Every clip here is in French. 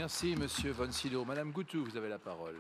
Merci, Monsieur Von Sydow. Madame Goutou, vous avez la parole.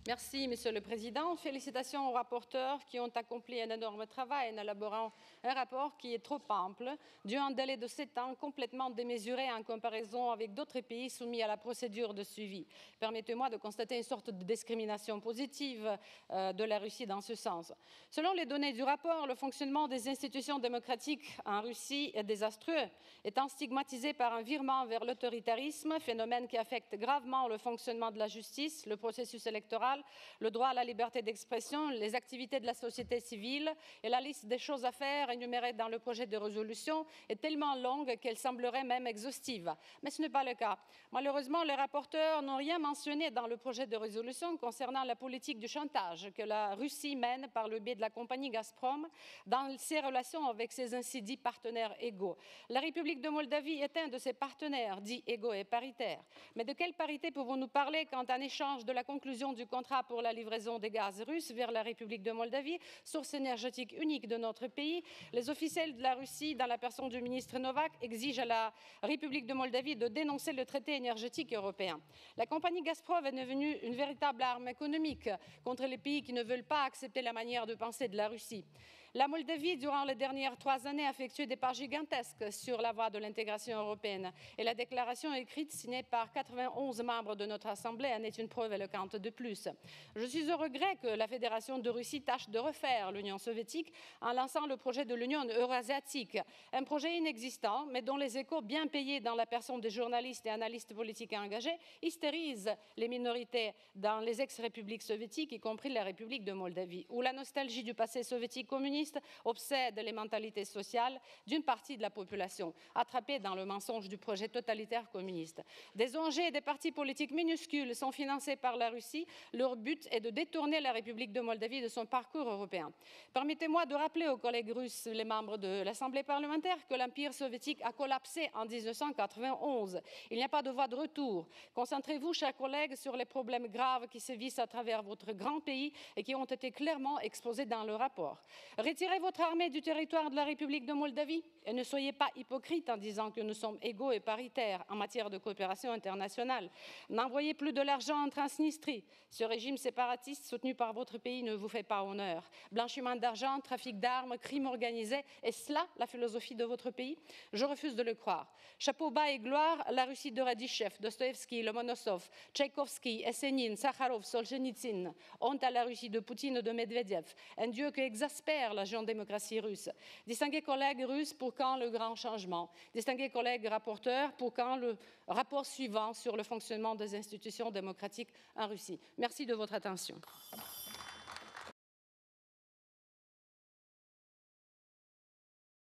Merci, Monsieur le Président. Félicitations aux rapporteurs qui ont accompli un énorme travail en élaborant un rapport qui est trop ample, dû à un délai de 7 ans complètement démesuré en comparaison avec d'autres pays soumis à la procédure de suivi. Permettez-moi de constater une sorte de discrimination positive de la Russie dans ce sens. Selon les données du rapport, le fonctionnement des institutions démocratiques en Russie est désastreux, étant stigmatisé par un virement vers l'autoritarisme, phénomène qui affecte gravement le fonctionnement de la justice, le processus électoral, le droit à la liberté d'expression, les activités de la société civile, et la liste des choses à faire énumérée dans le projet de résolution est tellement longue qu'elle semblerait même exhaustive. Mais ce n'est pas le cas. Malheureusement, les rapporteurs n'ont rien mentionné dans le projet de résolution concernant la politique du chantage que la Russie mène par le biais de la compagnie Gazprom dans ses relations avec ses ainsi dits partenaires égaux. La République de Moldavie est un de ces partenaires dits égaux et paritaires. Mais de quelle parité pouvons-nous parler quand, en échange de la conclusion du contrat pour la livraison des gaz russes vers la République de Moldavie, source énergétique unique de notre pays, les officiels de la Russie, dans la personne du ministre Novak, exigent à la République de Moldavie de dénoncer le traité énergétique européen. La compagnie Gazprom est devenue une véritable arme économique contre les pays qui ne veulent pas accepter la manière de penser de la Russie. La Moldavie, durant les dernières 3 années, a effectué des pas gigantesques sur la voie de l'intégration européenne. Et la déclaration écrite signée par 91 membres de notre Assemblée en est une preuve éloquente de plus. Je suis au regret que la Fédération de Russie tâche de refaire l'Union soviétique en lançant le projet de l'Union eurasiatique, un projet inexistant, mais dont les échos bien payés dans la personne des journalistes et analystes politiques engagés hystérisent les minorités dans les ex-républiques soviétiques, y compris la République de Moldavie, où la nostalgie du passé soviétique communiste obsède les mentalités sociales d'une partie de la population, attrapée dans le mensonge du projet totalitaire communiste. Des ONG et des partis politiques minuscules sont financés par la Russie. Leur but est de détourner la République de Moldavie de son parcours européen. Permettez-moi de rappeler aux collègues russes, les membres de l'Assemblée parlementaire, que l'Empire soviétique a collapsé en 1991. Il n'y a pas de voie de retour. Concentrez-vous, chers collègues, sur les problèmes graves qui sévissent à travers votre grand pays et qui ont été clairement exposés dans le rapport. Retirez votre armée du territoire de la République de Moldavie et ne soyez pas hypocrites en disant que nous sommes égaux et paritaires en matière de coopération internationale. N'envoyez plus de l'argent en Transnistrie. Ce régime séparatiste soutenu par votre pays ne vous fait pas honneur. Blanchiment d'argent, trafic d'armes, crime organisé, est cela la philosophie de votre pays? Je refuse de le croire. Chapeau bas et gloire, la Russie de Radyshev, Dostoïevski, Lomonosov, Tchaïkovski, Essénine, Sakharov, Solzhenitsyn. Honte à la Russie de Poutine et de Medvedev, un dieu qui exaspère la jeune démocratie russe. Distingués collègues russes, pour quand le grand changement? Distingués collègues rapporteurs, pour quand le rapport suivant sur le fonctionnement des institutions démocratiques en Russie? Merci de votre attention.